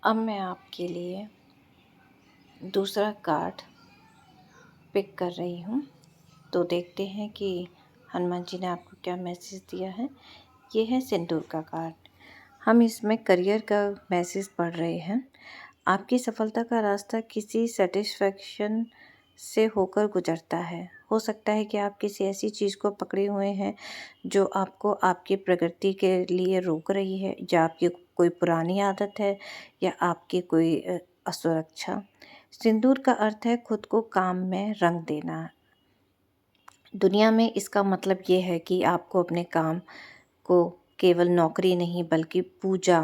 अब मैं आपके लिए दूसरा कार्ड पिक कर रही हूँ। तो देखते हैं कि हनुमान जी ने आपको क्या मैसेज दिया है। ये है सिंदूर का कार्ड। हम इसमें करियर का मैसेज पढ़ रहे हैं। आपकी सफलता का रास्ता किसी सेटिस्फैक्शन से होकर गुजरता है। हो सकता है कि आप किसी ऐसी चीज़ को पकड़े हुए हैं जो आपको आपकी प्रगति के लिए रोक रही है, या आपकी कोई पुरानी आदत है, या आपकी कोई असुरक्षा। सिंदूर का अर्थ है खुद को काम में रंग देना। दुनिया में इसका मतलब ये है कि आपको अपने काम को केवल नौकरी नहीं बल्कि पूजा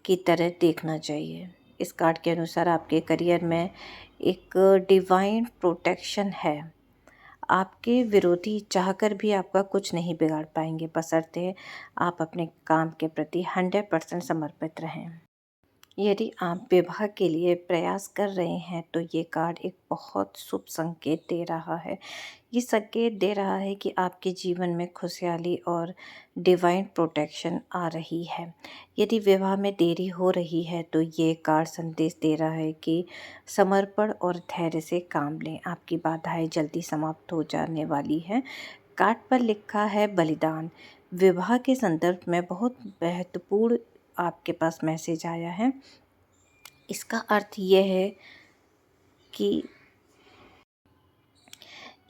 की तरह देखना चाहिए। इस कार्ड के अनुसार आपके करियर में एक डिवाइन प्रोटेक्शन है। आपके विरोधी चाहकर भी आपका कुछ नहीं बिगाड़ पाएंगे, बशर्ते आप अपने काम के प्रति 100% समर्पित रहें। यदि आप विवाह के लिए प्रयास कर रहे हैं तो ये कार्ड एक बहुत शुभ संकेत दे रहा है। ये संकेत दे रहा है कि आपके जीवन में खुशहाली और डिवाइन प्रोटेक्शन आ रही है। यदि विवाह में देरी हो रही है तो ये कार्ड संदेश दे रहा है कि समर्पण और धैर्य से काम लें। आपकी बाधाएं जल्दी समाप्त हो जाने वाली हैं। कार्ड पर लिखा है बलिदान। विवाह के संदर्भ में बहुत महत्वपूर्ण आपके पास मैसेज आया है। इसका अर्थ ये है कि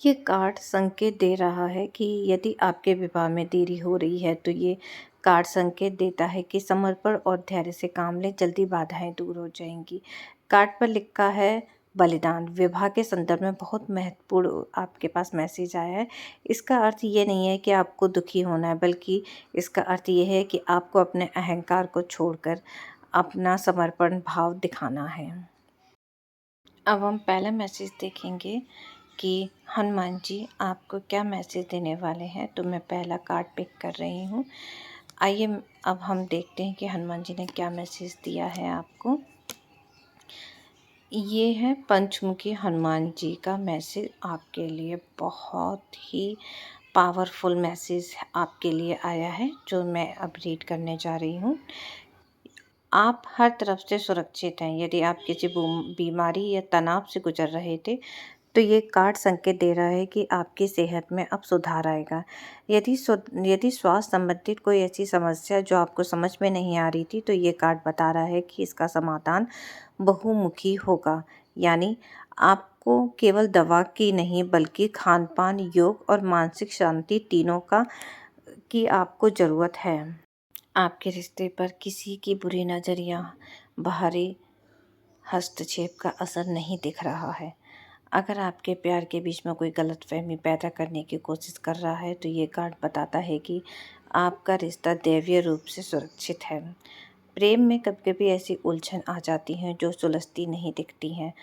ये कार्ड संकेत दे रहा है कि यदि आपके विवाह में देरी हो रही है तो ये कार्ड संकेत देता है कि समर्पण और धैर्य से काम लें, जल्दी बाधाएं दूर हो जाएंगी। कार्ड पर लिखा है बलिदान। विवाह के संदर्भ में बहुत महत्वपूर्ण आपके पास मैसेज आया है। इसका अर्थ ये नहीं है कि आपको दुखी होना है, बल्कि इसका अर्थ ये है कि आपको अपने अहंकार को छोड़कर अपना समर्पण भाव दिखाना है। अब हम पहला मैसेज देखेंगे कि हनुमान जी आपको क्या मैसेज देने वाले हैं। तो मैं पहला कार्ड पिक कर रही हूँ। आइए अब हम देखते हैं कि हनुमान जी ने क्या मैसेज दिया है आपको। ये है पंचमुखी हनुमान जी का मैसेज आपके लिए। बहुत ही पावरफुल मैसेज आपके लिए आया है जो मैं अब रीड करने जा रही हूँ। आप हर तरफ से सुरक्षित हैं। यदि आप किसी बीमारी या तनाव से गुजर रहे थे तो ये कार्ड संकेत दे रहा है कि आपकी सेहत में अब सुधार आएगा। यदि स्वास्थ्य संबंधित कोई ऐसी समस्या जो आपको समझ में नहीं आ रही थी तो ये कार्ड बता रहा है कि इसका समाधान बहुमुखी होगा। यानी आपको केवल दवा की नहीं बल्कि खान-पान, योग और मानसिक शांति तीनों की आपको ज़रूरत है। आपके रिश्ते पर किसी की बुरी नज़र या बाहरी हस्तक्षेप का असर नहीं दिख रहा है। अगर आपके प्यार के बीच में कोई गलतफहमी पैदा करने की कोशिश कर रहा है तो ये कार्ड बताता है कि आपका रिश्ता दैवीय रूप से सुरक्षित है। प्रेम में कभी-कभी ऐसी उलझन आ जाती हैं जो सुलझती नहीं दिखती हैं,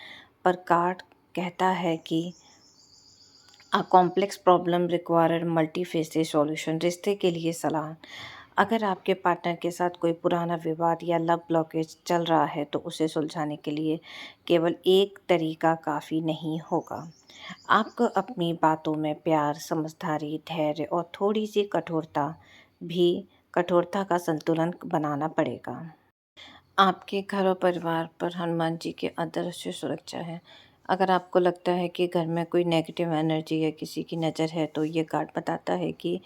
पर कार्ड कहता है कि a complex problem require multifaceted solution. रिश्ते के लिए सलाह। अगर आपके पार्टनर के साथ कोई पुराना विवाद या लव ब्लॉकेज चल रहा है तो उसे सुलझाने के लिए केवल एक तरीका काफ़ी नहीं होगा। आपको अपनी बातों में प्यार, समझदारी, धैर्य और थोड़ी सी कठोरता का संतुलन बनाना पड़ेगा। आपके घर और परिवार पर हनुमान जी के अदृश्य सुरक्षा है। अगर आपको लगता है कि घर में कोई नेगेटिव एनर्जी या किसी की नज़र है तो ये कार्ड बताता है कि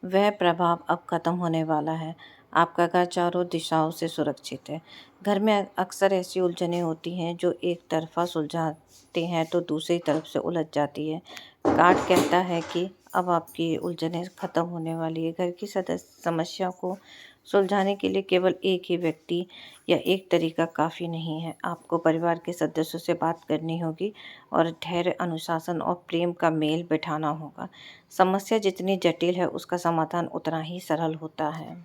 वह प्रभाव अब ख़त्म होने वाला है। आपका घर चारों दिशाओं से सुरक्षित है। घर में अक्सर ऐसी उलझनें होती हैं जो एक तरफा सुलझाते हैं तो दूसरी तरफ से उलझ जाती है। कार्ड कहता है कि अब आपकी उलझनें ख़त्म होने वाली है। घर की सदस्य समस्या को सुलझाने के लिए केवल एक ही व्यक्ति या एक तरीका काफ़ी नहीं है। आपको परिवार के सदस्यों से बात करनी होगी और धैर्य, अनुशासन और प्रेम का मेल बिठाना होगा। समस्या जितनी जटिल है उसका समाधान उतना ही सरल होता है।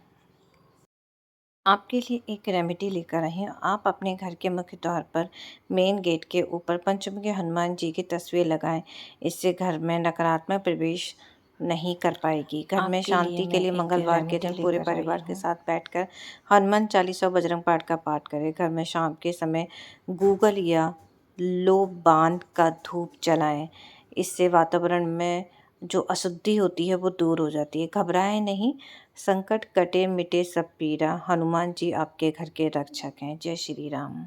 आपके लिए एक रेमेडी लेकर आई हूँ। आप अपने घर के मुख्य द्वार पर मेन गेट के ऊपर पंचमुखी हनुमान जी की तस्वीर लगाएं। इससे घर में नकारात्मक प्रवेश नहीं कर पाएगी। घर में शांति के लिए मंगलवार के दिन पूरे परिवार के साथ बैठकर हनुमान चालीसा और बजरंग पाठ का पाठ करें। घर में शाम के समय गूगल या लो बान का धूप जलाएं। इससे वातावरण में जो अशुद्धि होती है वो दूर हो जाती है। घबराएं नहीं, संकट कटे मिटे सब पीरा, हनुमान जी आपके घर के रक्षक हैं। जय श्री राम।